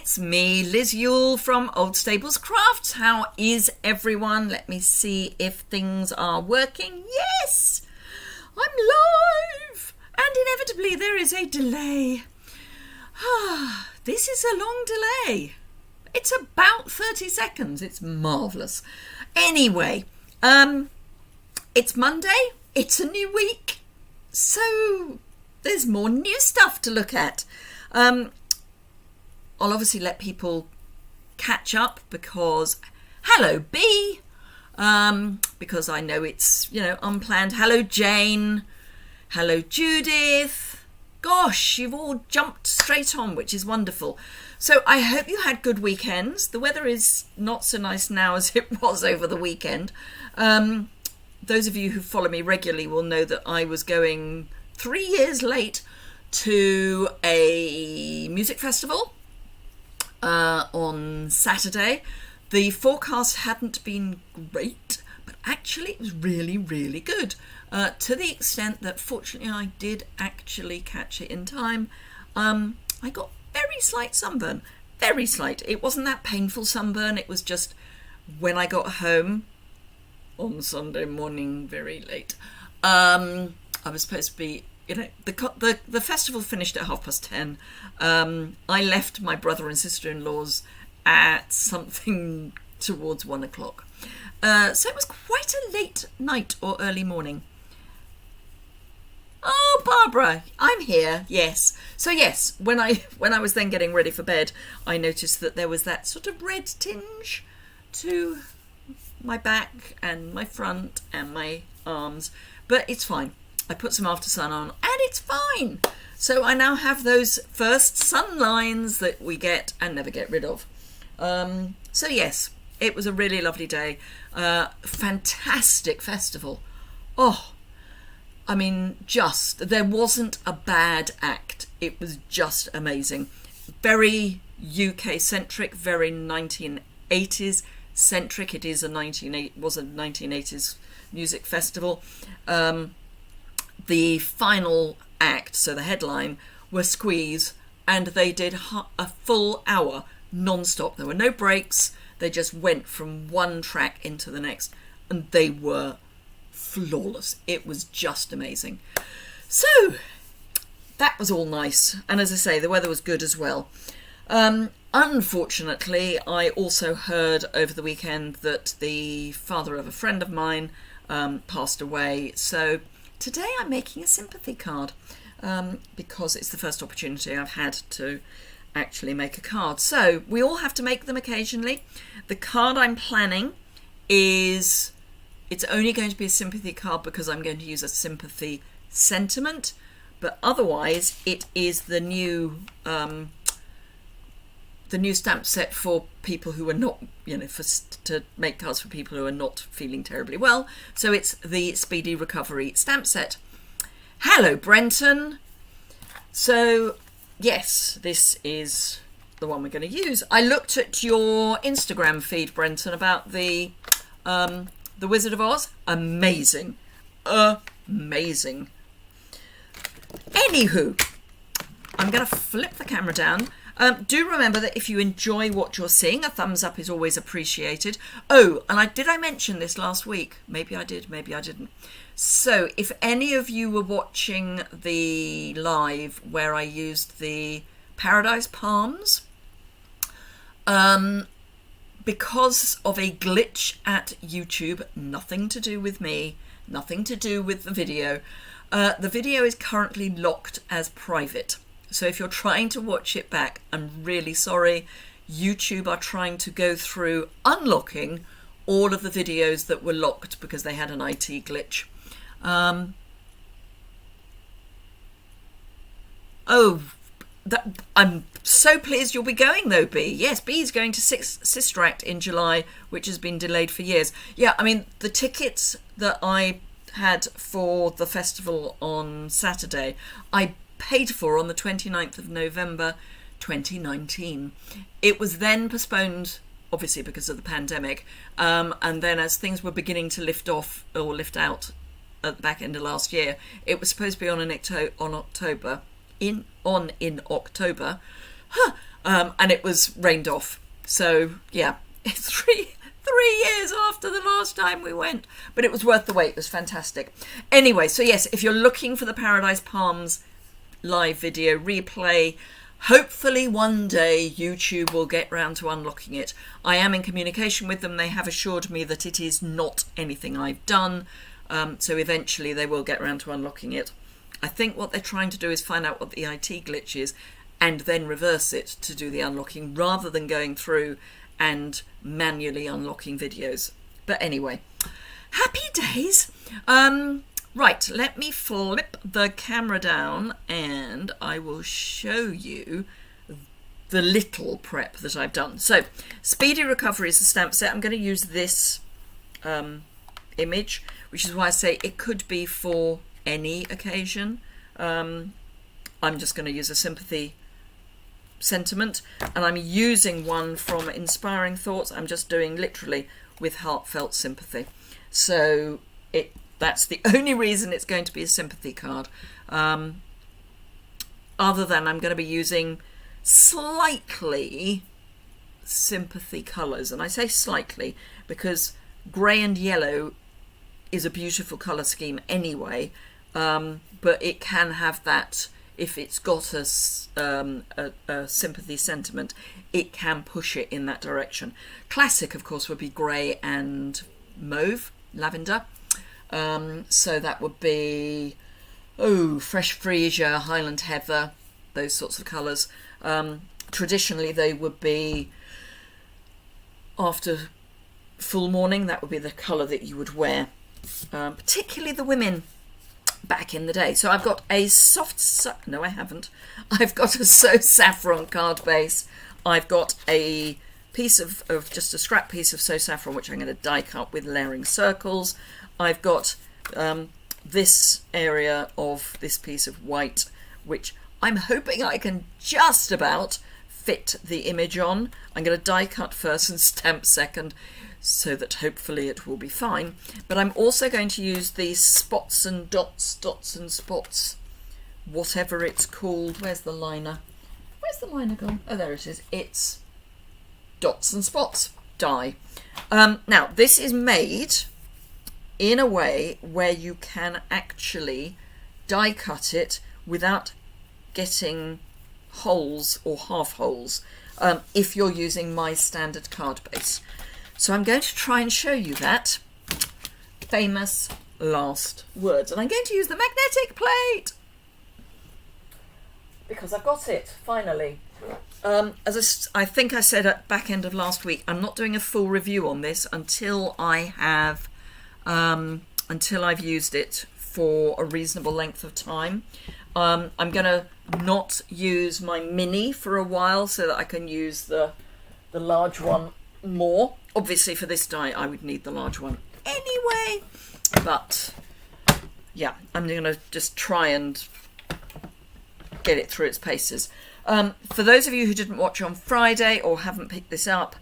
It's me, Liz Yuille from Old Stables Crafts. How is everyone? Let me see if things are working. Yes, I'm live. And inevitably there is a delay. This is a long delay. It's about 30 seconds. It's marvellous. Anyway, it's Monday. It's a new week. So there's more new stuff to look at. I'll obviously let people catch up because hello B, because I know it's, unplanned. Hello Jane, hello Judith. Gosh, you've all jumped straight on, which is wonderful. So I hope you had good weekends. The weather is not so nice now as it was over the weekend. Those of you who follow me regularly will know that I was going 3 years late to a music festival on Saturday. The forecast hadn't been great, but actually it was really, really good, to the extent that fortunately I did actually catch it in time. I got very slight sunburn, very slight. It wasn't that painful sunburn. It was just when I got home on Sunday morning very late. I was supposed to be, the festival finished at 10:30. I left my brother and sister-in-law's at something towards 1 o'clock. So it was quite a late night or early morning. Oh, Barbara, I'm here. Yes. So yes, when I was then getting ready for bed, I noticed that there was that sort of red tinge to my back and my front and my arms, but it's fine. I put some after sun on and it's fine. So I now have those first sun lines that we get and never get rid of. So yes, it was a really lovely day. Fantastic festival. Oh, I mean, there wasn't a bad act. It was just amazing. Very UK centric, very 1980s centric. It was a 1980s music festival. The final act, so the headline, were Squeeze, and they did a full hour non-stop. There were no breaks. They just went from one track into the next, and they were flawless. It was just amazing. So that was all nice, and as I say, the weather was good as well. Unfortunately, I also heard over the weekend that the father of a friend of mine passed away, so today I'm making a sympathy card, because it's the first opportunity I've had to actually make a card. So we all have to make them occasionally. The card I'm planning it's only going to be a sympathy card because I'm going to use a sympathy sentiment, but otherwise it is the new stamp set for people who are not, to make cards for people who are not feeling terribly well. So it's the Speedy Recovery stamp set. Hello, Brenton. So, yes, this is the one we're going to use. I looked at your Instagram feed, Brenton, about the Wizard of Oz. Amazing. Amazing. Anywho, I'm going to flip the camera down. Do remember that if you enjoy what you're seeing, a thumbs up is always appreciated. Oh, and did I mention this last week? Maybe I did, maybe I didn't. So if any of you were watching the live where I used the Paradise Palms, because of a glitch at YouTube, nothing to do with me, nothing to do with the video is currently locked as private. So if you're trying to watch it back, I'm really sorry. YouTube are trying to go through unlocking all of the videos that were locked because they had an IT glitch. I'm so pleased you'll be going though, B. Yes, B is going to Sister Act in July, which has been delayed for years. Yeah, I mean, the tickets that I had for the festival on Saturday, I paid for on the 29th of November 2019. It was then postponed, obviously because of the pandemic, and then as things were beginning to lift off or lift out at the back end of last year, it was supposed to be on in October, and it was rained off. So yeah, it's 3 years after the last time we went, but it was worth the wait. It was fantastic. Anyway, so yes, if you're looking for the Paradise Palms live video replay, hopefully one day YouTube will get round to unlocking it. I am in communication with them. They have assured me that it is not anything I've done, so eventually they will get round to unlocking it. I think what they're trying to do is find out what the IT glitch is and then reverse it to do the unlocking, rather than going through and manually unlocking videos. But anyway, happy days. Right, let me flip the camera down and I will show you the little prep that I've done. So, Speedy Recovery is the stamp set. I'm going to use this image, which is why I say it could be for any occasion. I'm just going to use a sympathy sentiment, and I'm using one from Inspiring Thoughts. I'm just doing literally with heartfelt sympathy. So that's the only reason it's going to be a sympathy card. Other than I'm going to be using slightly sympathy colours, and I say slightly because grey and yellow is a beautiful colour scheme anyway, but it can have that. If it's got a sympathy sentiment, it can push it in that direction. Classic, of course, would be grey and mauve, lavender. So that would be, fresh freesia, Highland heather, those sorts of colours. Traditionally, they would be after full morning. That would be the colour that you would wear, particularly the women back in the day. So I've got a no, I haven't. I've got a So Saffron card base. I've got a piece of just a scrap piece of So Saffron, which I'm going to die cut with layering circles. I've got this area of this piece of white, which I'm hoping I can just about fit the image on. I'm going to die cut first and stamp second, so that hopefully it will be fine. But I'm also going to use these spots and dots and spots, whatever it's called. Where's the liner? Where's the liner gone? Oh, there it is. It's dots and spots die. Now, this is made in a way where you can actually die cut it without getting holes or half holes, if you're using my standard card base. So I'm going to try and show you that. Famous last words. And I'm going to use the magnetic plate because I've got it, finally. As I think I said at back end of last week, I'm not doing a full review on this until I have, until I've used it for a reasonable length of time. I'm going to not use my mini for a while so that I can use the large one more. Obviously for this die I would need the large one anyway, but yeah, I'm going to just try and get it through its paces. For those of you who didn't watch on Friday or haven't picked this up,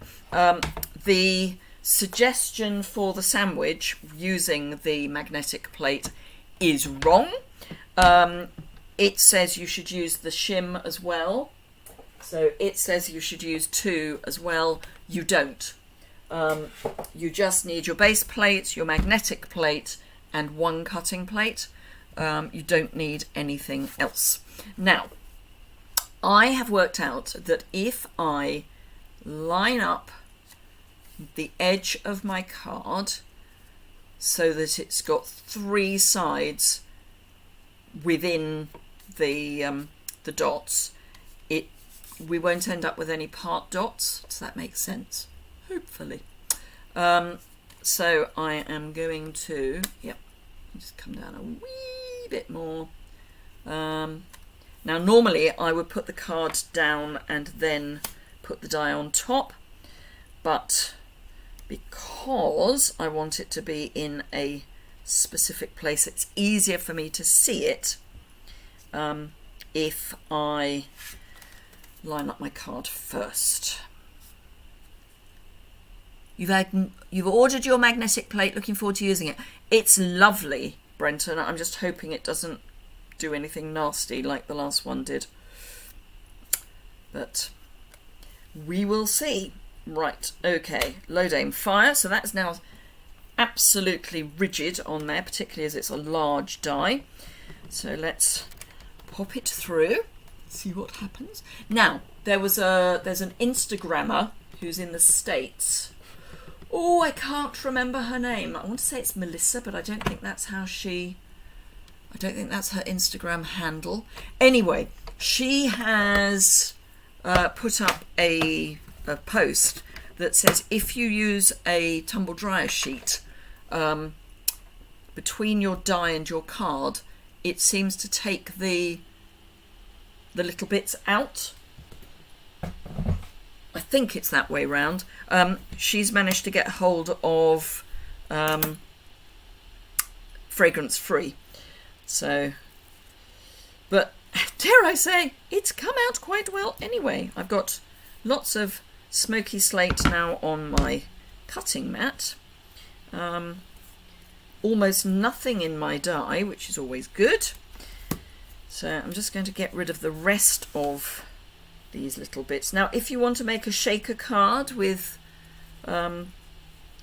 the suggestion for the sandwich using the magnetic plate is wrong. It says you should use the shim as well. So it says you should use 2 as well. You don't. You just need your base plate, your magnetic plate, and 1 cutting plate. You don't need anything else. Now, I have worked out that if I line up the edge of my card so that it's got 3 sides within the dots, we won't end up with any part dots. Does that make sense? Hopefully. So I am going to, just come down a wee bit more. Now normally I would put the card down and then put the die on top, but because I want it to be in a specific place, it's easier for me to see it if I line up my card first. You've ordered your magnetic plate, looking forward to using it. It's lovely, Brenton. I'm just hoping it doesn't do anything nasty like the last one did. but we will see. Right, okay, load, aim, fire. So that's now absolutely rigid on there, particularly as it's a large die. So let's pop it through, see what happens. Now, there's an Instagrammer who's in the States. Oh, I can't remember her name. I want to say it's Melissa, but I don't think that's her Instagram handle. Anyway, she has put up a post that says if you use a tumble dryer sheet between your die and your card, it seems to take the little bits out. I think it's that way round. She's managed to get hold of fragrance free. So, but dare I say, it's come out quite well anyway. I've got lots of smoky slate now on my cutting mat. Almost nothing in my die, which is always good. So I'm just going to get rid of the rest of these little bits. Now, if you want to make a shaker card with your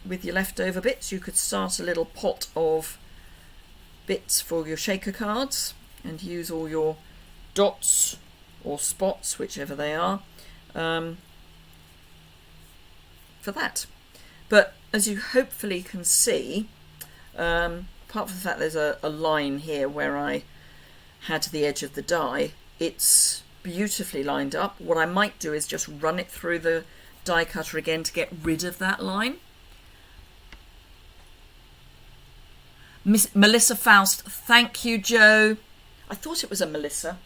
leftover bits, you could start a little pot of bits for your shaker cards and use all your dots or spots, whichever they are, for that. But as you hopefully can see, apart from the fact there's a line here where I had the edge of the die, it's beautifully lined up. What I might do is just run it through the die cutter again to get rid of that line. Melissa Faust, thank you, Joe. I thought it was a Melissa.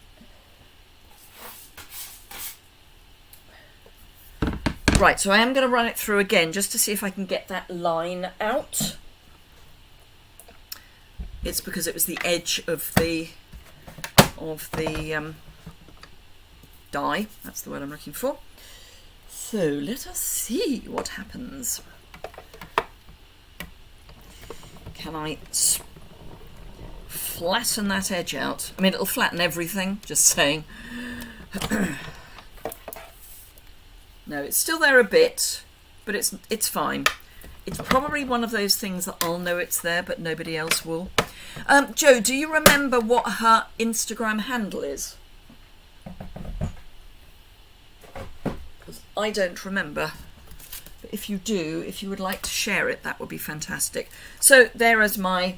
Right, so I am going to run it through again just to see if I can get that line out. It's because it was the edge of the die. That's the word I'm looking for. So let us see what happens. Can I flatten that edge out? I mean, it'll flatten everything, just saying. No, it's still there a bit, but it's fine. It's probably one of those things that I'll know it's there, but nobody else will. Joe, do you remember what her Instagram handle is? Because I don't remember. But if you do, if you would like to share it, that would be fantastic. So there is my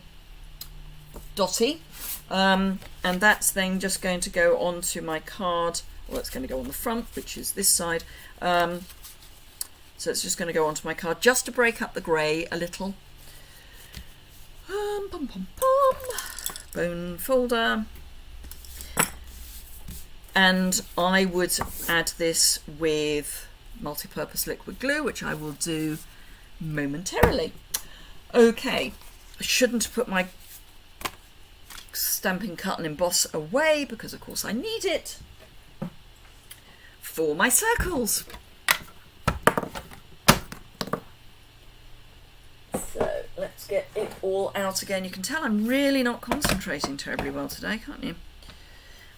dotty. And that's then just going to go onto my card. Well, it's going to go on the front, which is this side. So it's just going to go onto my card just to break up the grey a little. Bone folder. And I would add this with multi-purpose liquid glue, which I will do momentarily. Okay, I shouldn't have put my Stampin' Cut and Emboss away because of course I need it for my circles. So let's get it all out again. You can tell I'm really not concentrating terribly well today, can't you?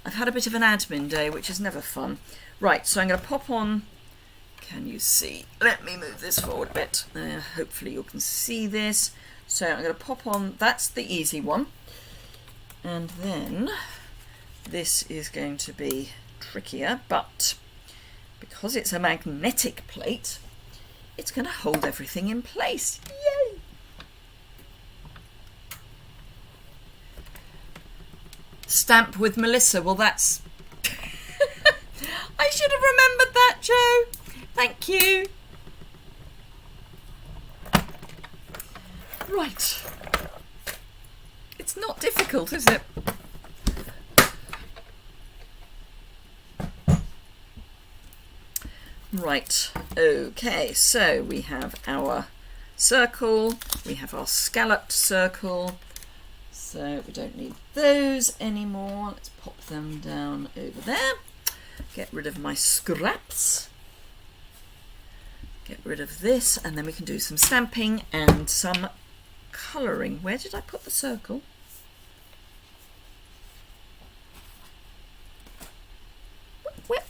I've had a bit of an admin day, which is never fun. Right, so I'm going to pop on. Can you see? Let me move this forward a bit. Hopefully you can see this. So I'm going to pop on, that's the easy one. And then this is going to be trickier, but because it's a magnetic plate, it's going to hold everything in place. Yay! Stamp with Melissa. Well, that's... I should have remembered that, Joe. Thank you. Right. It's not difficult, is it? Right. Okay, so we have our circle. We have our scalloped circle. So we don't need those anymore. Let's pop them down over there. Get rid of my scraps. Get rid of this, and then we can do some stamping and some colouring. Where did I put the circle? Where?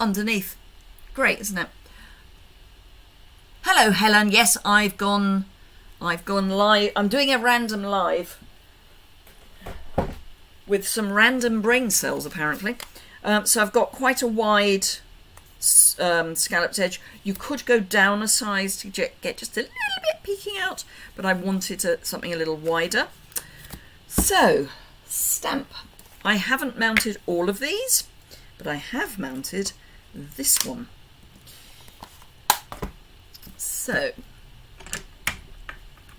underneath. Great, isn't it? Hello, Helen. Yes, I've gone live. I'm doing a random live with some random brain cells, apparently. So I've got quite a wide scalloped edge. You could go down a size to get just a little bit peeking out, but I wanted something a little wider. So, stamp. I haven't mounted all of these, but I have mounted this one. So,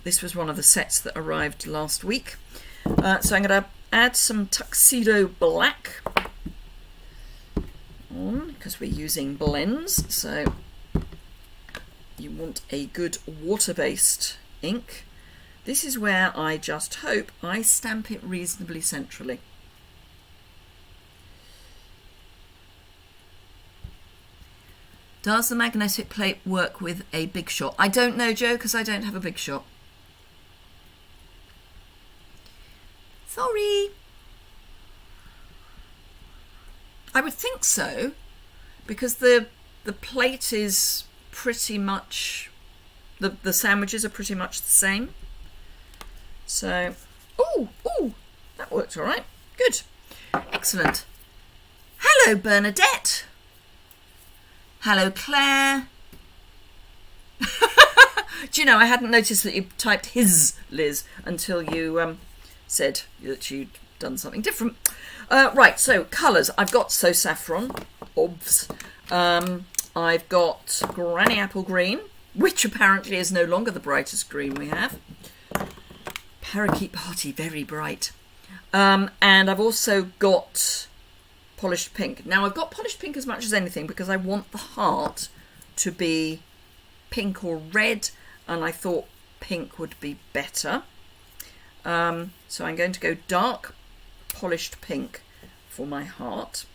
this was one of the sets that arrived last week. So I'm going to add some tuxedo black on, because we're using blends. So you want a good water-based ink. This is where I just hope I stamp it reasonably centrally. Does the magnetic plate work with a Big Shot? I don't know, Joe, because I don't have a Big Shot. Sorry. I would think so, because the plate is pretty much, the sandwiches are pretty much the same. So, ooh, that worked all right. Good. Excellent. Hello, Bernadette. Hello, Claire. Do you know, I hadn't noticed that you typed his Liz until you said that you'd done something different. Right, so colours. I've got So Saffron, obvs. I've got Granny Apple Green, which apparently is no longer the brightest green we have. Parakeet Party, very bright. And I've also got Polished Pink. Now, I've got Polished Pink as much as anything because I want the heart to be pink or red, and I thought pink would be better. So I'm going to go dark Polished Pink for my heart.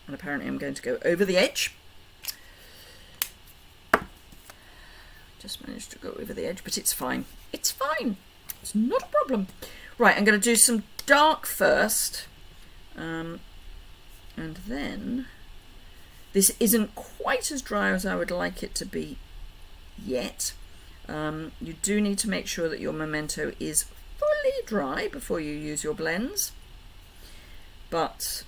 And apparently I'm going to go over the edge. Just managed to go over the edge, but it's fine. It's fine. It's not a problem. Right, I'm going to do some dark first. And then, this isn't quite as dry as I would like it to be yet. You do need to make sure that your memento is fully dry before you use your blends. But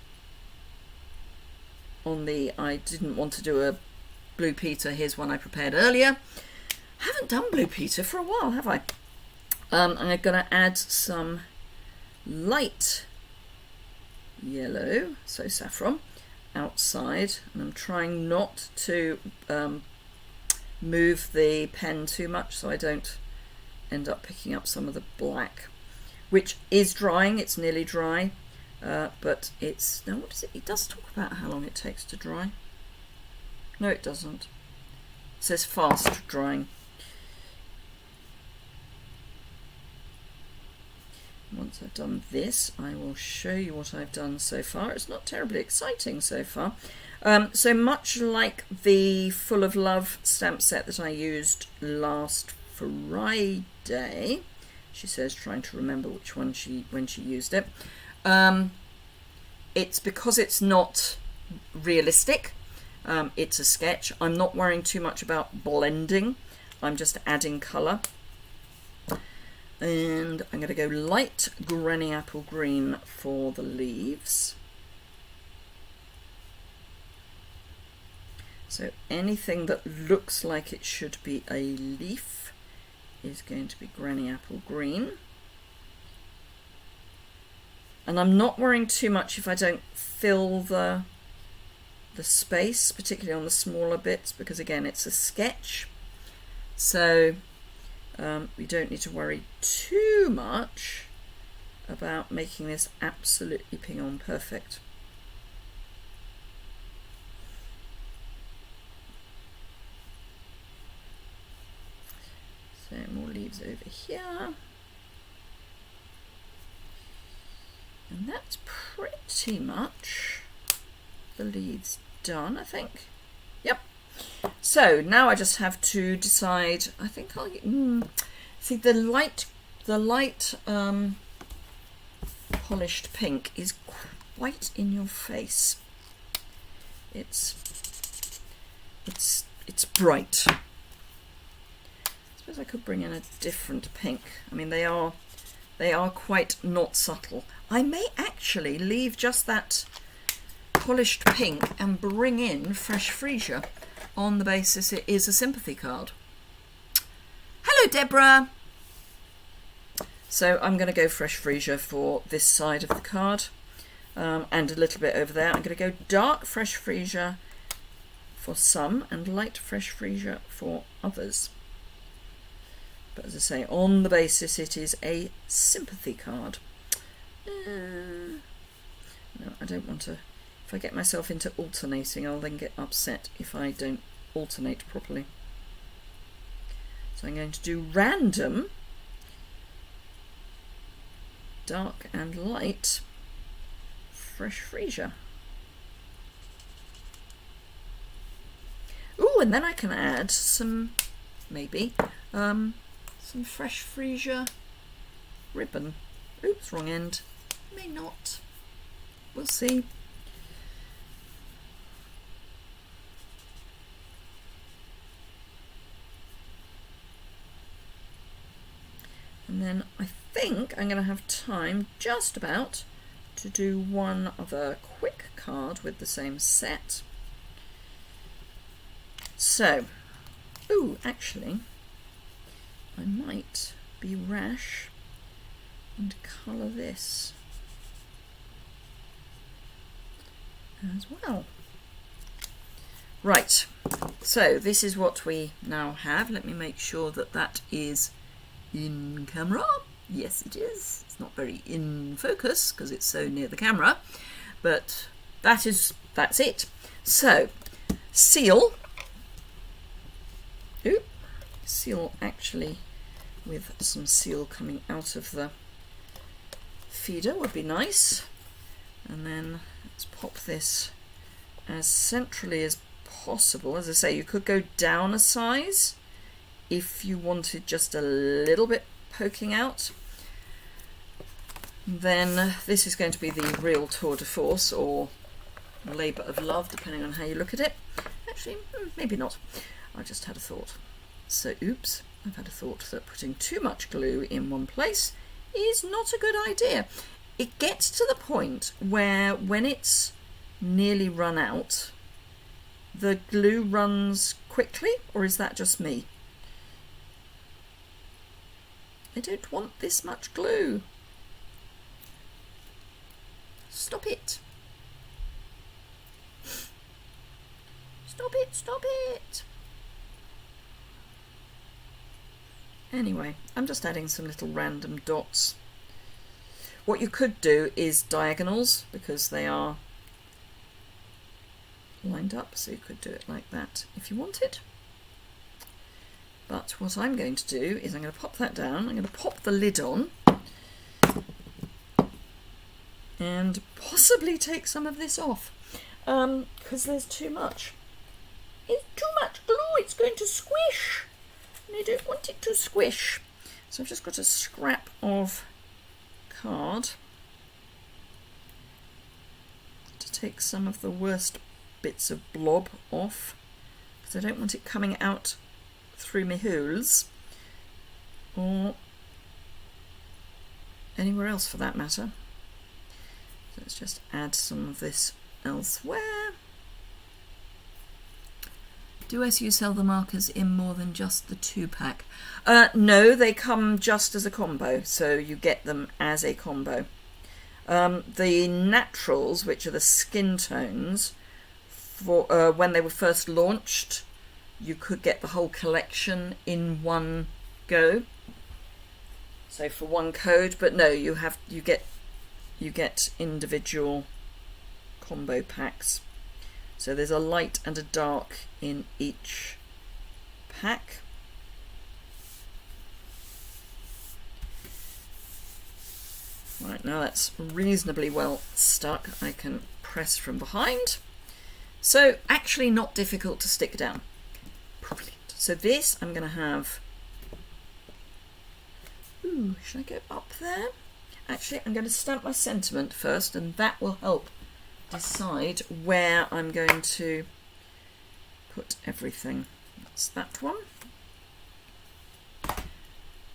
I didn't want to do a Blue Peter. Here's one I prepared earlier. Haven't done Blue Peter for a while, have I? I'm going to add some light yellow, So Saffron, outside, and I'm trying not to move the pen too much so I don't end up picking up some of the black, which is drying. It's nearly dry, but it's, no, what is it? It does talk about how long it takes to dry. No, it doesn't. It says fast drying. Once I've done this, I will show you what I've done so far. It's not terribly exciting so far. So much like the Full of Love stamp set that I used last Friday, she says, trying to remember which one when she used it. It's because it's not realistic. It's a sketch. I'm not worrying too much about blending. I'm just adding colour. And I'm going to go light Granny Apple Green for the leaves. So anything that looks like it should be a leaf is going to be Granny Apple Green. And I'm not worrying too much if I don't fill the space, particularly on the smaller bits, because again it's a sketch. So we don't need to worry too much about making this absolutely ping-on perfect. So more leaves over here. And that's pretty much the leaves done, I think. Yep. So now I just have to decide. I think I'll see the light polished pink is quite in your face. It's bright. I suppose I could bring in a different pink. I mean, they are quite not subtle. I may actually leave just that polished pink and bring in Fresh Freesia on the basis it is a sympathy card. Hello, Deborah. So I'm going to go Fresh Freesia for this side of the card, and a little bit over there. I'm going to go dark Fresh Freesia for some and light Fresh Freesia for others. But as I say, on the basis it is a sympathy card. No, I don't want to. If I get myself into alternating, I'll then get upset if I don't alternate properly. So I'm going to do random, dark and light, Fresh Freesia. Ooh, and then I can add some, maybe, some Fresh Freesia ribbon. Oops, wrong end. May not. We'll see. And then I think I'm going to have time just about to do one other quick card with the same set. So, ooh, actually, I might be rash and colour this as well. Right, so this is what we now have. Let me make sure that that is in camera. Yes, it is. It's not very in focus because it's so near the camera, but that's it. So, seal. Ooh, seal actually with some seal coming out of the feeder would be nice. And then let's pop this as centrally as possible. As I say, you could go down a size if you wanted just a little bit poking out. Then this is going to be the real tour de force, or labour of love, depending on how you look at it. Actually, maybe not. I just had a thought. So, oops, I've had a thought that putting too much glue in one place is not a good idea. It gets to the point where when it's nearly run out, the glue runs quickly, or is that just me? I don't want this much glue. Stop it. Stop it, stop it. Anyway, I'm just adding some little random dots. What you could do is diagonals, because they are lined up, so you could do it like that if you wanted. But what I'm going to do is I'm going to pop that down, I'm going to pop the lid on, and possibly take some of this off, because there's too much. It's too much glue, it's going to squish, and I don't want it to squish. So I've just got a scrap of card to take some of the worst bits of blob off, because I don't want it coming out through my holes, or anywhere else for that matter. So let's just add some of this elsewhere. Do SU sell the markers in more than just the 2-pack? No, they come just as a combo, so you get them as a combo. The naturals, which are the skin tones, for when they were first launched, you could get the whole collection in one go. So for one code, but no, you get individual combo packs. So there's a light and a dark in each pack. Right, now that's reasonably well stuck. I can press from behind. So actually not difficult to stick down. Brilliant. So this I'm going to have... Ooh, should I go up there? Actually, I'm going to stamp my sentiment first, and that will help decide where I'm going to put everything. That's that one.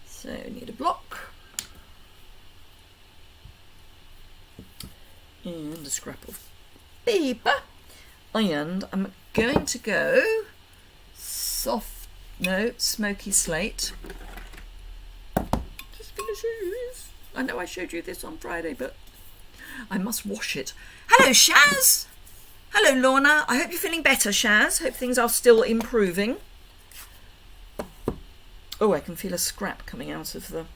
So need a block and a scrap of paper, and I'm going to go smoky slate. Just finishes. I know I showed you this on Friday, but I must wash it. Hello, Shaz. Hello, Lorna. I hope you're feeling better, Shaz. Hope things are still improving. Oh, I can feel a scrap coming out of the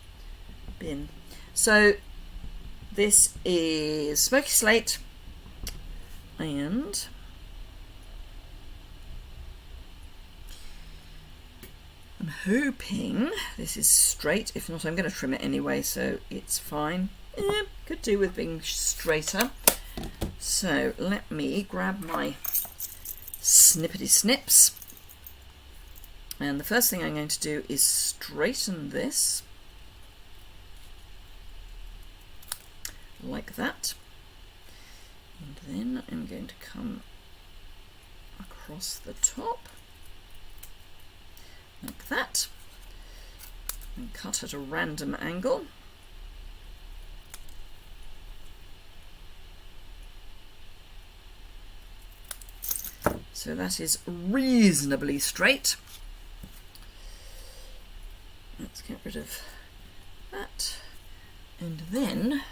bin. So this is smoky slate, and I'm hoping this is straight. If not, I'm going to trim it anyway, so it's fine. Could do with being straighter. So let me grab my snippety snips. And the first thing I'm going to do is straighten this. Like that. And then I'm going to come across the top. Like that. And cut at a random angle. So that is reasonably straight. Let's get rid of that. And then,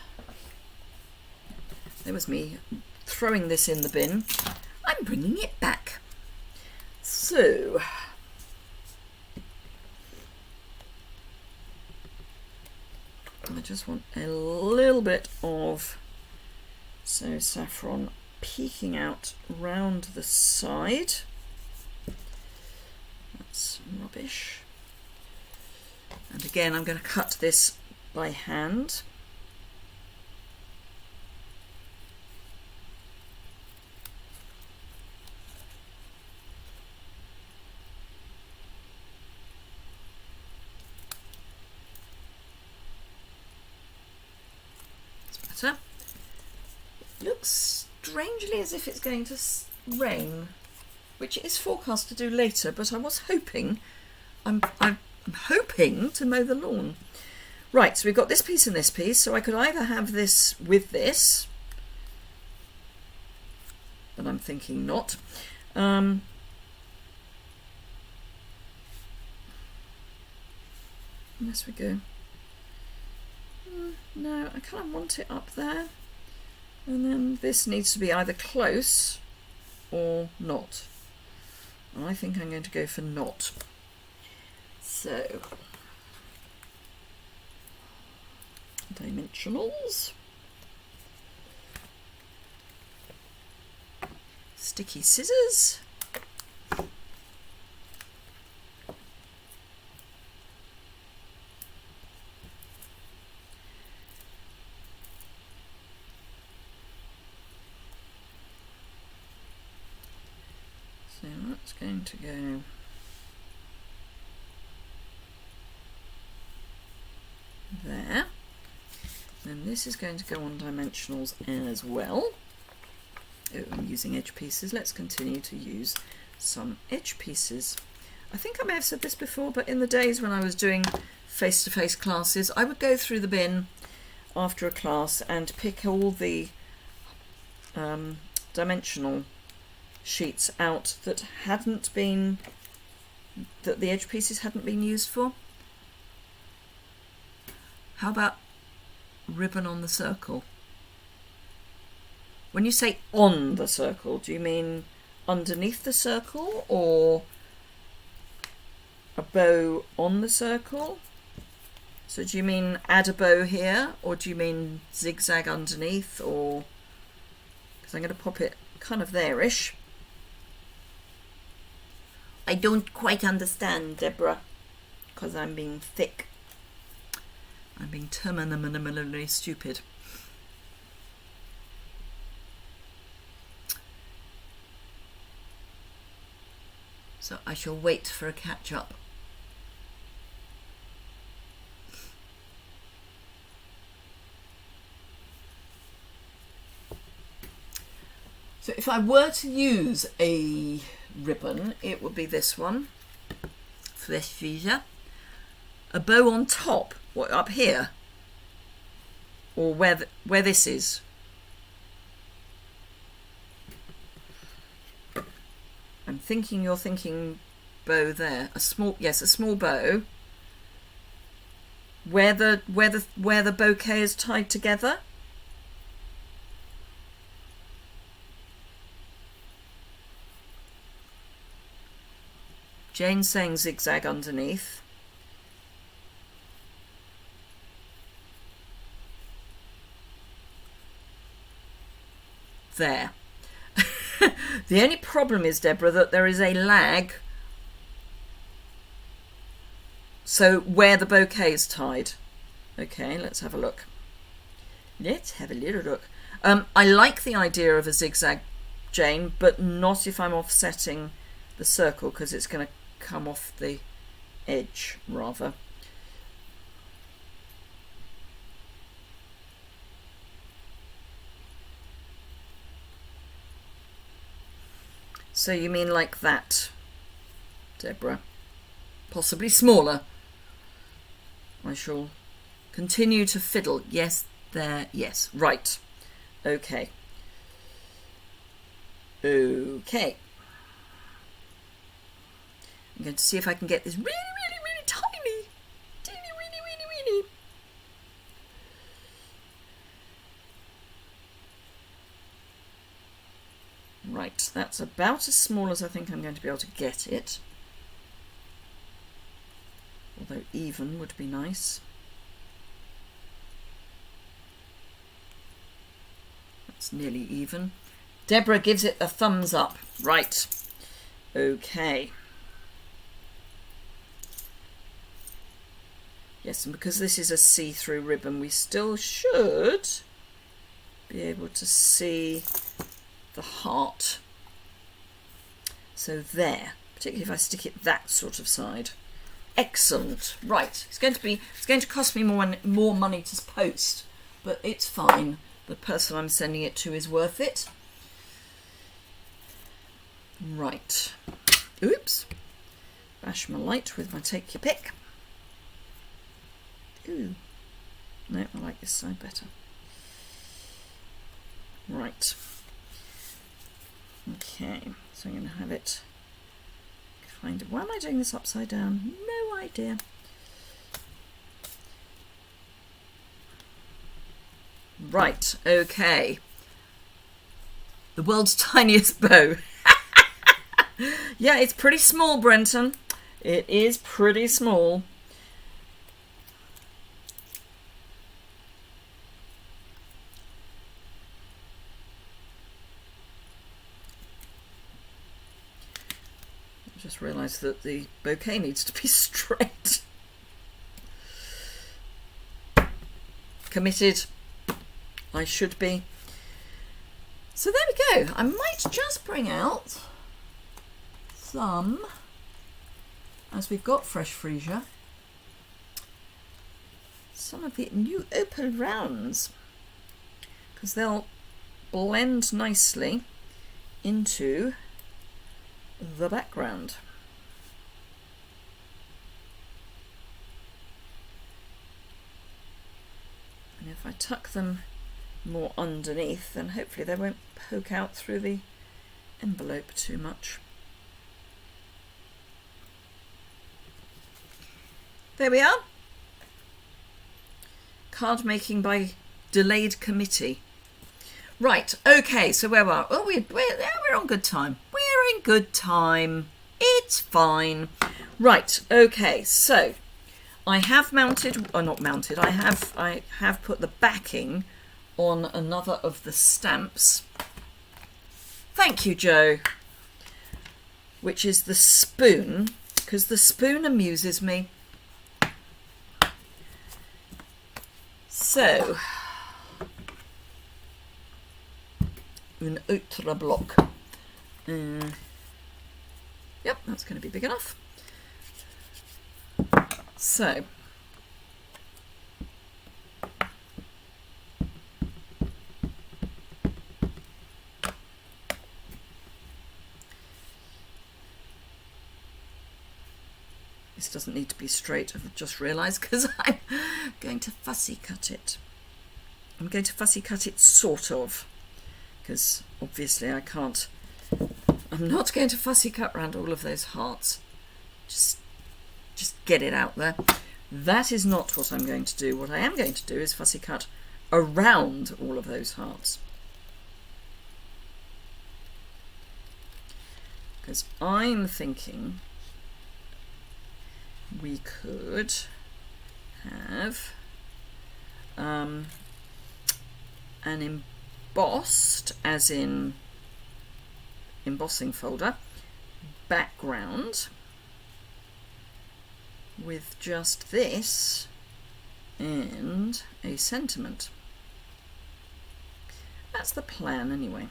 there was me throwing this in the bin. I'm bringing it back. So, I just want a little bit of saffron peeking out round the side. That's rubbish. And again, I'm going to cut this by hand. That's better. It looks strangely as if it's going to rain, which it is forecast to do later, but I was hoping, I'm hoping to mow the lawn. Right, so we've got this piece and this piece, so I could either have this with this, but I'm thinking not. Unless we go, no, I kind of want it up there, and then this needs to be either close or not. And I think I'm going to go for not. So, dimensionals, sticky scissors, so that's going to go there. Then this is going to go on dimensionals as well. Oh, I'm using edge pieces. Let's continue to use some edge pieces. I think I may have said this before, but in the days when I was doing face-to-face classes, I would go through the bin after a class and pick all the dimensional sheets out that the edge pieces hadn't been used for. How about ribbon on the circle? When you say on the circle, do you mean underneath the circle or a bow on the circle? So do you mean add a bow here, or do you mean zigzag underneath, or, because I'm going to pop it kind of there-ish. I don't quite understand, Deborah, because I'm being thick. I'm being terminally stupid. So I shall wait for a catch-up. So if I were to use a ribbon, it would be this one, Flechvisa. A bow on top, what, up here? Or where this is? I'm thinking you're thinking bow there. A small bow. Where the bouquet is tied together. Jane's saying zigzag underneath. There. The only problem is, Deborah, that there is a lag. So where the bouquet is tied. Okay, let's have a look. Let's have a little look. I like the idea of a zigzag, Jane, but not if I'm offsetting the circle, because it's going to come off the edge rather. So you mean like that, Deborah? Possibly smaller. I shall continue to fiddle. Yes, there, yes, right. Okay. Okay. I'm going to see if I can get this really, really, really tiny. Teeny, weeny, weeny, weeny. Right, that's about as small as I think I'm going to be able to get it. Although even would be nice. That's nearly even. Deborah gives it a thumbs up. Right. Okay. Yes, and because this is a see-through ribbon, we still should be able to see the heart. So there, particularly if I stick it that sort of side. Excellent. Right, it's going to cost me more money to post, but it's fine. The person I'm sending it to is worth it. Right. Oops. Bash my light with my take your pick. Ooh. No, I like this side better. Right. Okay, so I'm going to have it kind of... Why am I doing this upside down? No idea. Right, okay. The world's tiniest bow. Yeah, it's pretty small, Brenton. It is pretty small. Just realised that the bouquet needs to be straight. Committed. I should be. So there we go. I might just bring out some, as we've got fresh freesia, some of the new opal rounds, because they'll blend nicely into the background. And if I tuck them more underneath, then hopefully they won't poke out through the envelope too much. There we are. Card making by delayed committee. Right, okay, so where are we? Oh, we're on good time. We're in good time. It's fine. Right, okay, so I have mounted, or not mounted, I have put the backing on another of the stamps. Thank you, Joe. Which is the spoon, because the spoon amuses me. So, un autre bloc. Yep, that's going to be big enough. So, This doesn't need to be straight, I've just realised, because I'm going to fussy cut it. I'm going to fussy cut it, sort of, because obviously I can't. I'm not going to fussy cut around all of those hearts. Just get it out there. That is not what I'm going to do. What I am going to do is fussy cut around all of those hearts. Because I'm thinking we could have an embossed, as in embossing folder, background with just this and a sentiment. That's the plan anyway.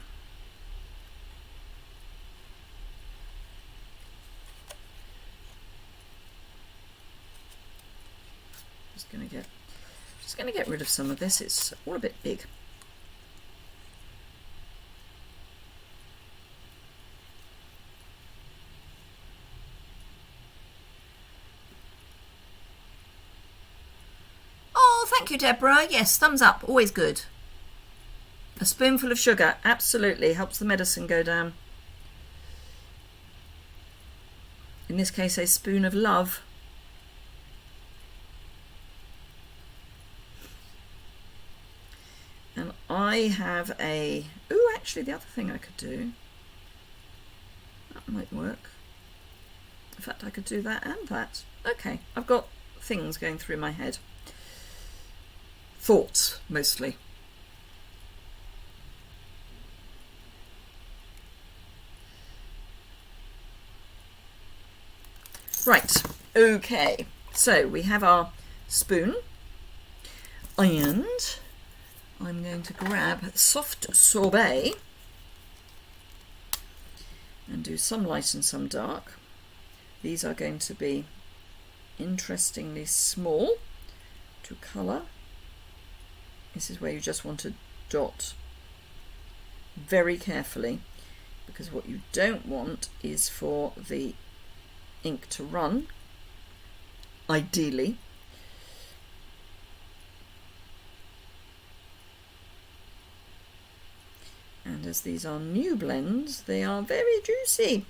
Just gonna get rid of some of this. It's all a bit big. Oh, thank you, Deborah. Yes, thumbs up. Always good. A spoonful of sugar, absolutely, helps the medicine go down. In this case, a spoon of love. And I have a... Ooh, actually, the other thing I could do, that might work. In fact, I could do that and that. Okay, I've got things going through my head. Thoughts, mostly. Right, okay, so we have our spoon, and I'm going to grab soft sorbet and do some light and some dark. These are going to be interestingly small to colour. This is where you just want to dot very carefully, because what you don't want is for the ink to run, ideally. And as these are new blends, they are very juicy.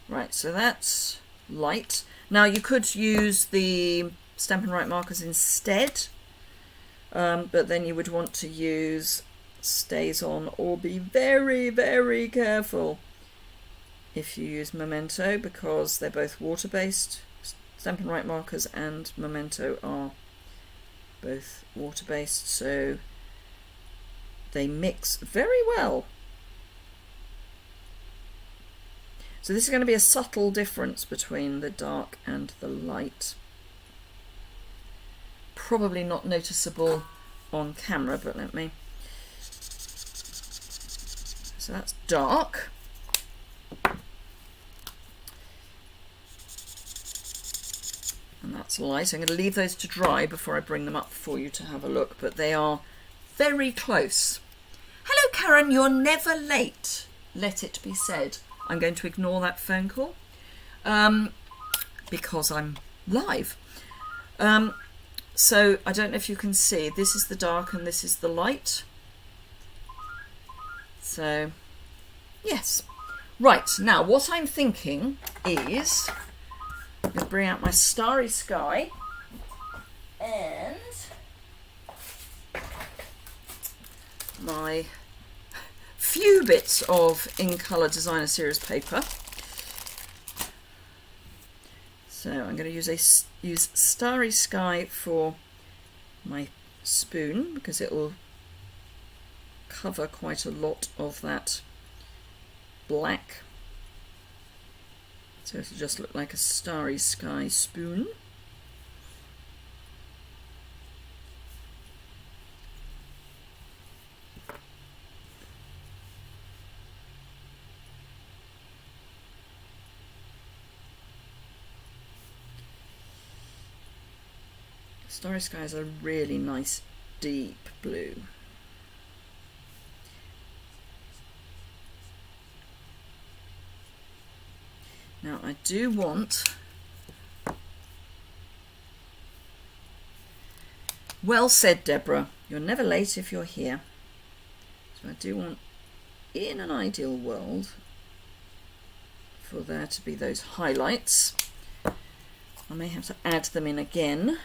Right, so that's light. Now you could use the Stampin' Write markers instead, but then you would want to use Stays On, or be very, very careful if you use Memento, because they're both water-based. Stampin' Write markers and Memento are both water-based, so they mix very well. So this is going to be a subtle difference between the dark and the light. Probably not noticeable on camera, but let me... So that's dark. And that's light. I'm going to leave those to dry before I bring them up for you to have a look, but they are very close. Hello, Karen, you're never late, let it be said. I'm going to ignore that phone call because I'm live. So I don't know if you can see, this is the dark and this is the light. So, yes. Right, now what I'm thinking is, I'm going to bring out my Starry Sky and my few bits of In Colour Designer Series paper. So I'm going to use Starry Sky for my spoon, because it will cover quite a lot of that black. So it'll just look like a Starry Sky spoon. Starry Sky is a really nice deep blue. Now I do want, well said Deborah, you're never late if you're here. So I do want, in an ideal world, for there to be those highlights. I may have to add them in again.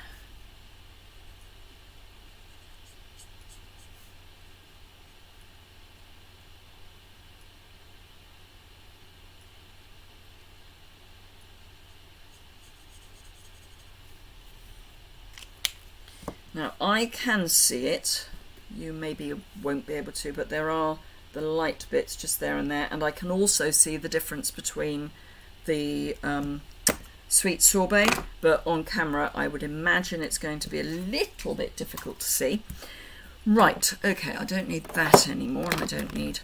Now I can see it, you maybe won't be able to, but there are the light bits just there and there, and I can also see the difference between the sweet sorbet, but on camera I would imagine it's going to be a little bit difficult to see. Right, okay, I don't need that anymore, and I don't need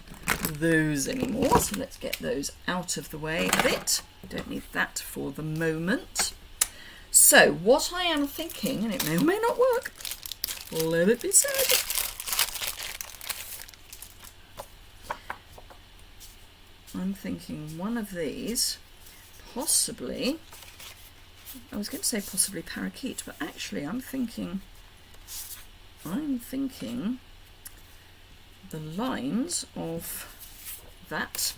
those anymore, so let's get those out of the way a bit. Don't need that for the moment. So what I am thinking, and it may or may not work, let it be said. I'm thinking one of these, possibly, I was going to say possibly parakeet, but actually I'm thinking the lines of that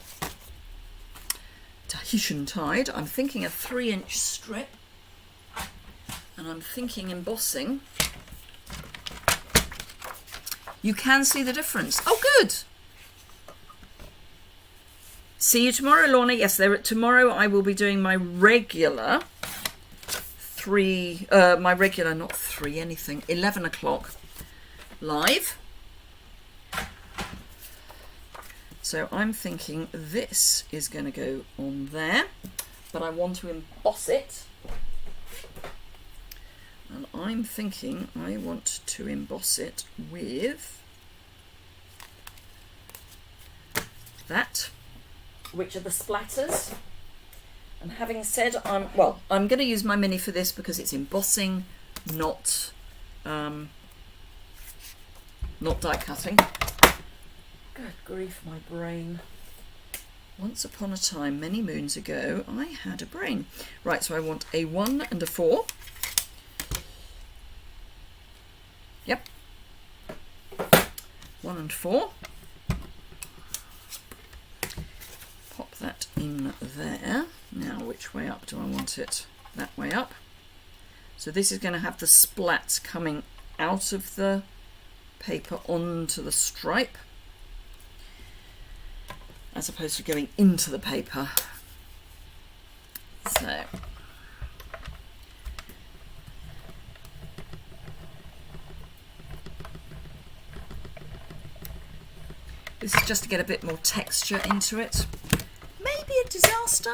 Tahitian tide. I'm thinking a 3-inch strip, and I'm thinking embossing. You can see the difference. Oh, good. See you tomorrow, Lorna. Yes, tomorrow I will be doing my regular 11 o'clock live. So I'm thinking this is going to go on there, but I want to emboss it. And I'm thinking I want to emboss it with that, which are the splatters. And having said, I'm going to use my mini for this because it's embossing, not die cutting. Good grief, my brain. Once upon a time, many moons ago, I had a brain. Right, so I want a 1 and a 4. Yep. 1 and 4. Pop that in there. Now, which way up do I want it? That way up. So this is going to have the splats coming out of the paper onto the stripe, as opposed to going into the paper. So this is just to get a bit more texture into it. Maybe a disaster,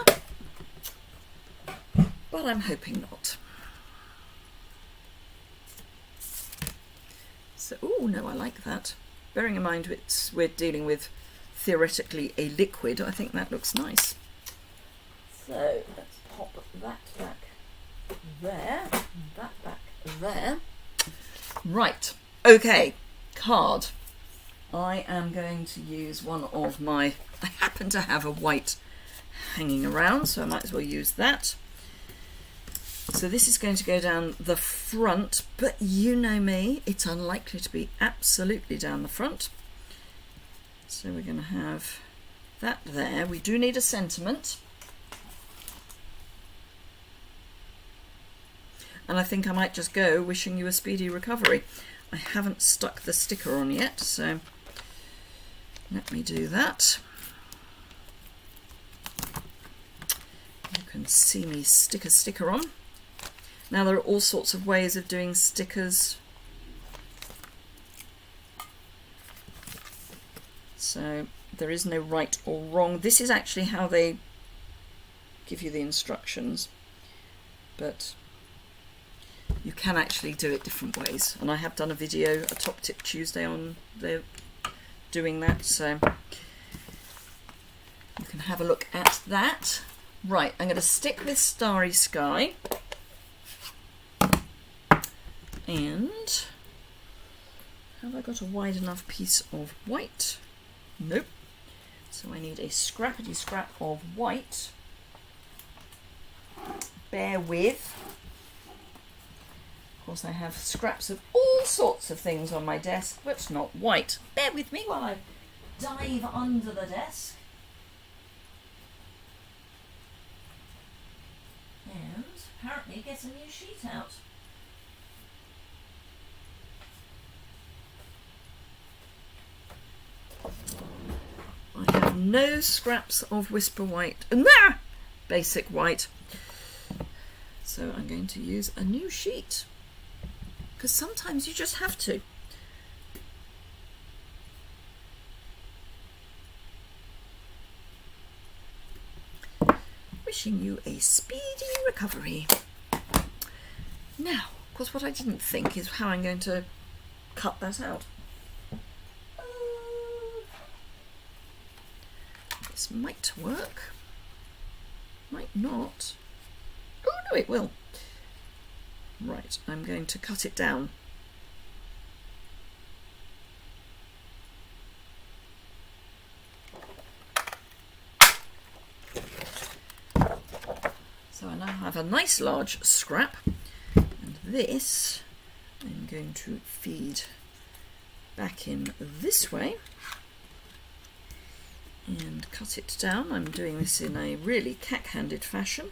but I'm hoping not. So, oh no, I like that. Bearing in mind we're dealing with theoretically a liquid, I think that looks nice. So let's pop that back there, and that back there. Right, okay, card. I am going to use one of my, I happen to have a white hanging around, so I might as well use that. So this is going to go down the front, but you know me, it's unlikely to be absolutely down the front. So we're going to have that there. We do need a sentiment. And I think I might just go wishing you a speedy recovery. I haven't stuck the sticker on yet, so let me do that. You can see me stick a sticker on. Now there are all sorts of ways of doing stickers. So there is no right or wrong. This is actually how they give you the instructions, but you can actually do it different ways. And I have done a video, a Top Tip Tuesday, on doing that, so you can have a look at that. Right, I'm going to stick this Starry Sky, and have I got a wide enough piece of white? Nope. So I need a scrappity scrap of white. bear with. Of course, I have scraps of all sorts of things on my desk, but not white. Bear with me while I dive under the desk. And apparently get a new sheet out. I have no scraps of Whisper White, basic white. So I'm going to use a new sheet, because sometimes you just have to. Wishing you a speedy recovery. Now, of course, what I didn't think is how I'm going to cut that out. This might work, might not. Oh no, it will. Right, I'm going to cut it down. So I now have a nice large scrap, and this I'm going to feed back in this way and cut it down. I'm doing this in a really cack-handed fashion.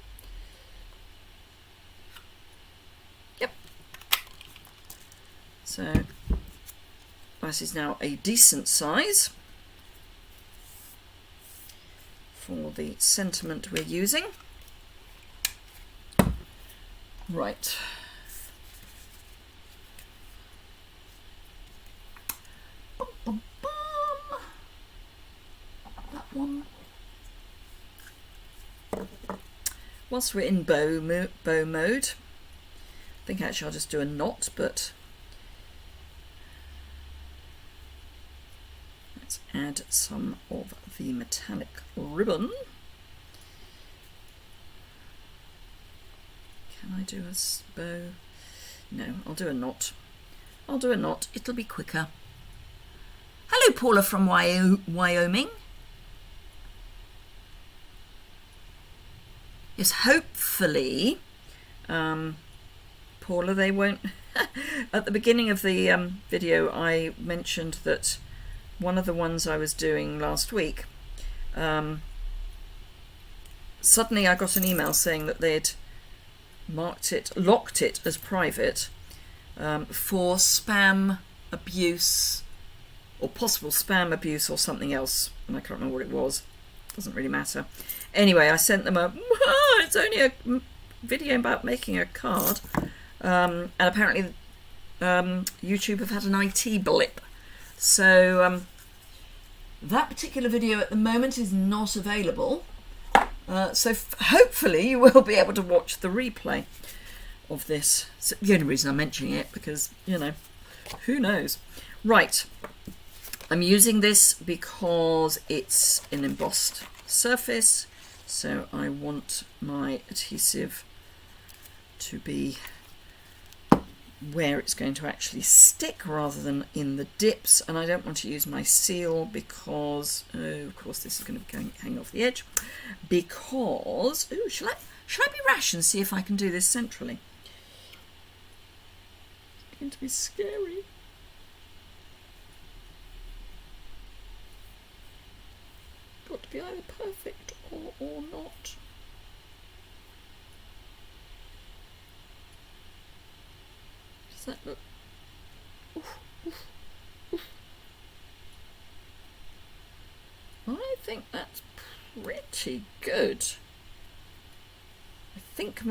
Yep. So this is now a decent size for the sentiment we're using. Right. One. Whilst we're in bow mode, I think actually I'll just do a knot, but let's add some of the metallic ribbon. Can I do a bow? No, I'll do a knot. I'll do a knot, it'll be quicker. Hello, Paula from Wyoming. Yes, hopefully, Paula, they won't. At the beginning of the video, I mentioned that one of the ones I was doing last week, suddenly I got an email saying that they'd locked it as private for spam abuse, or possible spam abuse or something else, and I can't remember what it was. Doesn't really matter. Anyway, I sent them a, it's only a video about making a card, and apparently YouTube have had an IT blip. So that particular video at the moment is not available. So hopefully you will be able to watch the replay of this. So the only reason I'm mentioning it, because, you know, who knows. Right, I'm using this because it's an embossed surface, so I want my adhesive to be where it's going to actually stick rather than in the dips, and I don't want to use my seal because, oh, of course this is going to hang off the edge, because, oh, shall I be rash and see if I can do this centrally? It's going to be scary. Got to be either perfect or not. Does that look? Oof, oof, oof. I think that's pretty good. I think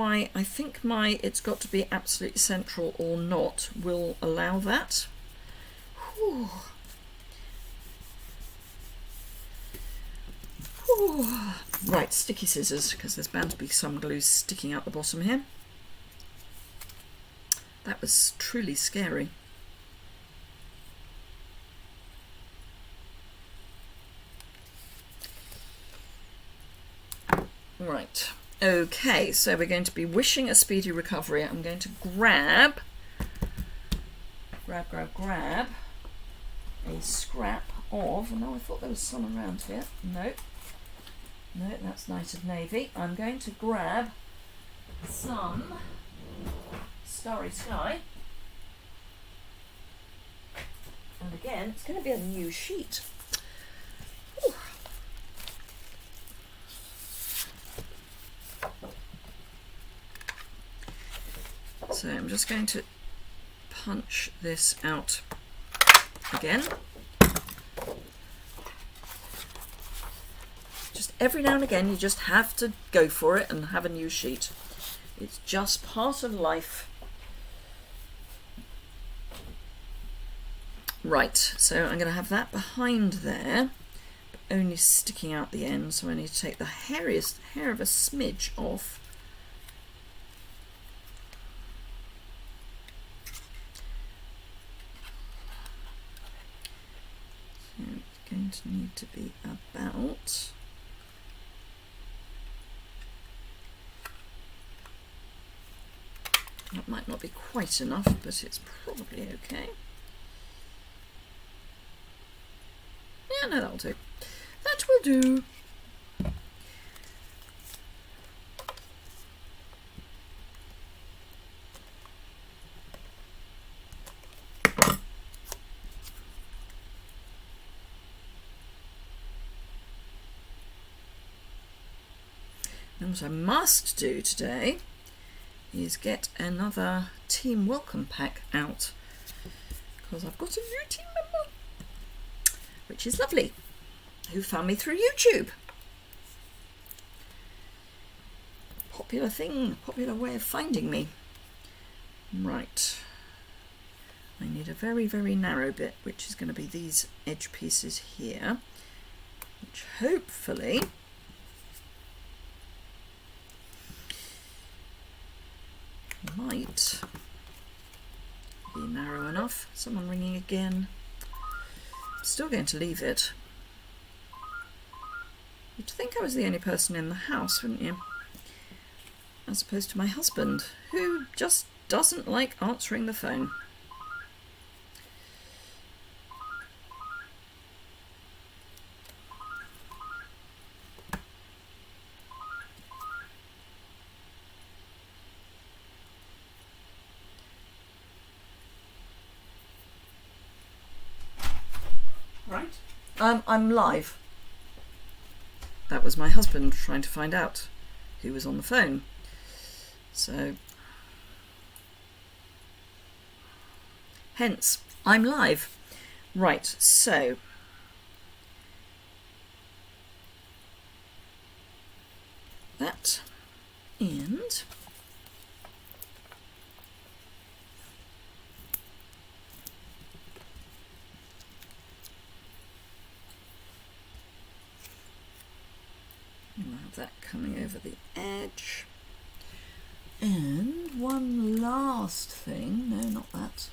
my it's got to be absolutely central or not will allow that. Whew. Right, sticky scissors, because there's bound to be some glue sticking out the bottom here. That was truly scary. Right, okay, so we're going to be wishing a speedy recovery. I'm going to grab a scrap of, no, I thought there was some around here. No, that's Night of Navy. I'm going to grab some Starry Sky. And again, it's going to be a new sheet. Ooh. So I'm just going to punch this out again. Just every now and again you just have to go for it and have a new sheet. It's just part of life. Right, so I'm going to have that behind there, but only sticking out the end, so I need to take the hairiest hair of a smidge off. So it's going to need to be about... That might not be quite enough, but it's probably okay. Yeah, no, that'll do. That will do. And what I must do today is get another team welcome pack out, because I've got a new team member, which is lovely, who found me through YouTube. Popular thing, popular way of finding me. Right, I need a very, very narrow bit, which is going to be these edge pieces here, which hopefully might be narrow enough. Someone ringing again. I'm still going to leave it. You'd think I was the only person in the house, wouldn't you? As opposed to my husband, who just doesn't like answering the phone. Right. I'm live. That was my husband trying to find out who was on the phone. So, hence, I'm live. Right, so that and I'll have that coming over the edge. And one last thing, no, not that.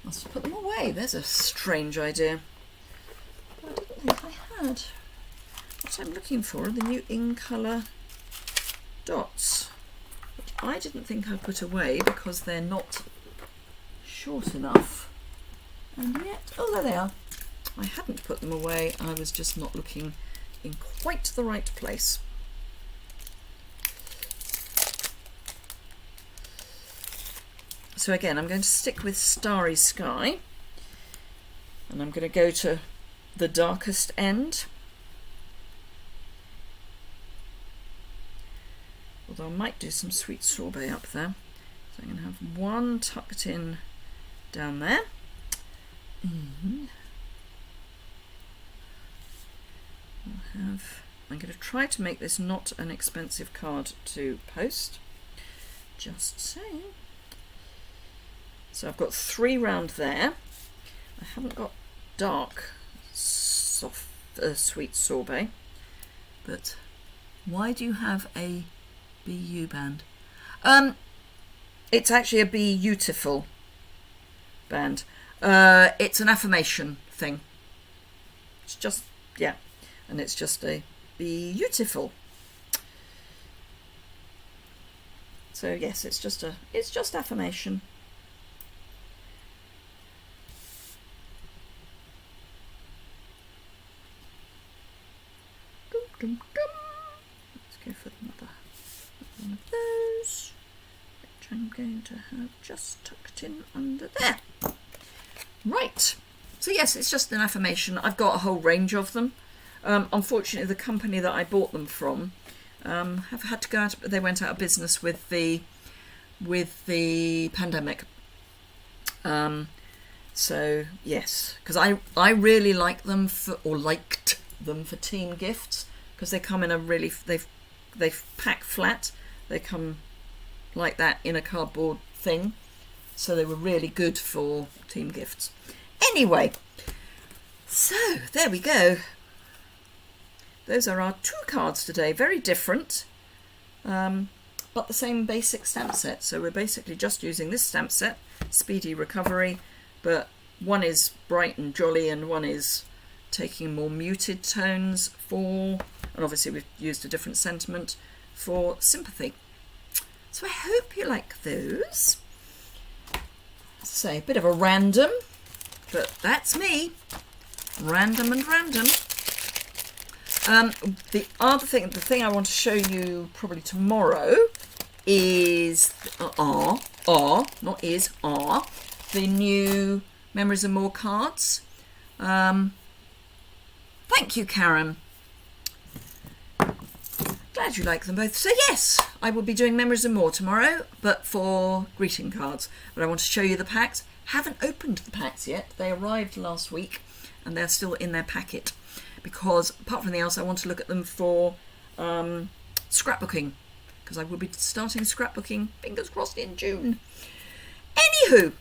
Must have put them away. There's a strange idea. I didn't think I had. What I'm looking for are the new in-colour dots, which I didn't think I put away because they're not short enough. And yet, oh, there they are. I hadn't put them away, I was just not looking in quite the right place. So again, I'm going to stick with Starry Sky, and I'm going to go to the darkest end. Although I might do some sweet sorbet up there. So I'm going to have one tucked in down there. I'm going to try to make this not an expensive card to post. Just saying. So I've got 3 round there. I haven't got dark soft sweet sorbet. But why do you have a BU band? It's actually a beautiful band. It's an affirmation thing. It's just, yeah. And it's just a beautiful. So yes, it's just affirmation. Dum, dum, dum. Let's just tucked in under there. Right, so yes, it's just an affirmation. I've got a whole range of them. Unfortunately, the company that I bought them from have had to go out. They went out of business with the pandemic. So yes, because I really liked them for team gifts, because they come in a really they pack flat. They come like that in a cardboard thing, so they were really good for team gifts. Anyway, so there we go. Those are our 2 cards today, very different, but the same basic stamp set. So we're basically just using this stamp set, Speedy Recovery, but one is bright and jolly and one is taking more muted tones and obviously we've used a different sentiment for sympathy. So I hope you like those. So a bit of a random, but that's me. Random and random. The thing I want to show you probably tomorrow is the new Memories and More cards. Thank you, Karen. Glad you like them both. So yes, I will be doing Memories and More tomorrow, but for greeting cards. But I want to show you the packs. Haven't opened the packs yet. They arrived last week and they're still in their packet, because apart from anything else, I want to look at them for scrapbooking, because I will be starting scrapbooking, fingers crossed, in June. Anywho,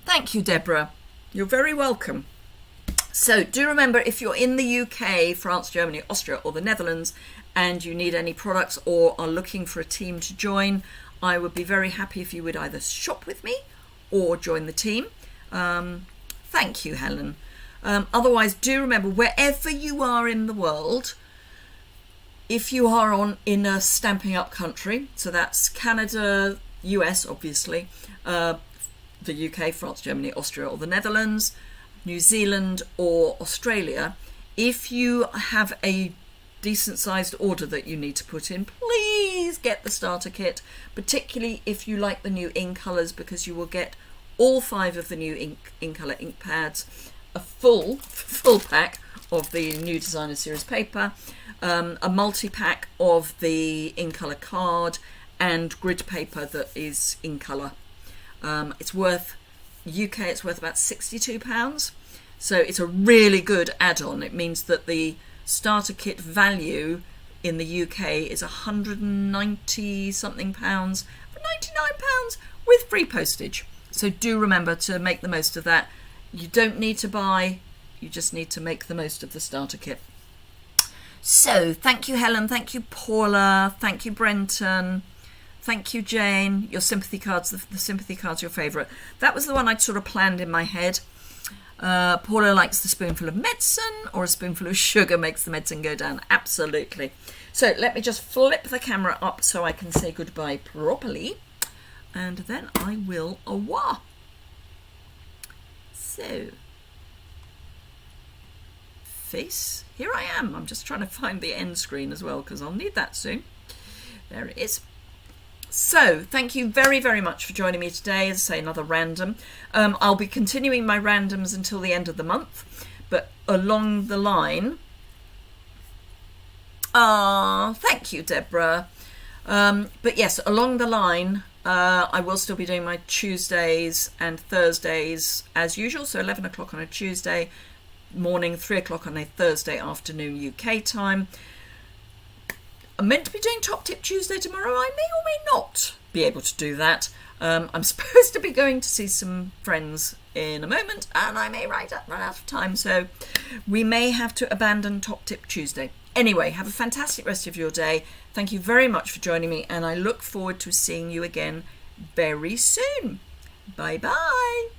thank you, Deborah. You're very welcome. So do remember, if you're in the UK, France, Germany, Austria or the Netherlands and you need any products or are looking for a team to join, I would be very happy if you would either shop with me or join the team. Thank you, Helen. Otherwise, do remember, wherever you are in the world, if you are in a Stampin' Up country, so that's Canada, US obviously, the UK, France, Germany, Austria or the Netherlands, New Zealand or Australia, if you have a decent sized order that you need to put in, please get the starter kit, particularly if you like the new ink colours, because you will get all 5 of the new ink colour ink pads, a full pack of the new designer series paper, a multi-pack of the ink colour card and grid paper that is in colour. It's worth about £62, so it's a really good add-on. It means that the starter kit value in the UK is £190 something for £99 with free postage. So do remember to make the most of that. You don't need to buy, you just need to make the most of the starter kit. So thank you, Helen, thank you, Paula, thank you, Brenton, thank you, Jane. Your sympathy cards, the sympathy card's your favourite. That was the one I'd sort of planned in my head. Paula likes the spoonful of medicine, or a spoonful of sugar makes the medicine go down. Absolutely. So let me just flip the camera up so I can say goodbye properly, and then I will awa. So, face, here I am. I'm just trying to find the end screen as well, because I'll need that soon. There it is. So thank you very, very much for joining me today. As I say, another random. I'll be continuing my randoms until the end of the month, but along the line... thank you, Deborah. But yes, along the line, I will still be doing my Tuesdays and Thursdays as usual. So 11 o'clock on a Tuesday morning, 3 o'clock on a Thursday afternoon UK time. I'm meant to be doing Top Tip Tuesday tomorrow. I may or may not be able to do that. I'm supposed to be going to see some friends in a moment, and I may run out of time, so we may have to abandon Top Tip Tuesday. Anyway, have a fantastic rest of your day. Thank you very much for joining me, and I look forward to seeing you again very soon. Bye bye.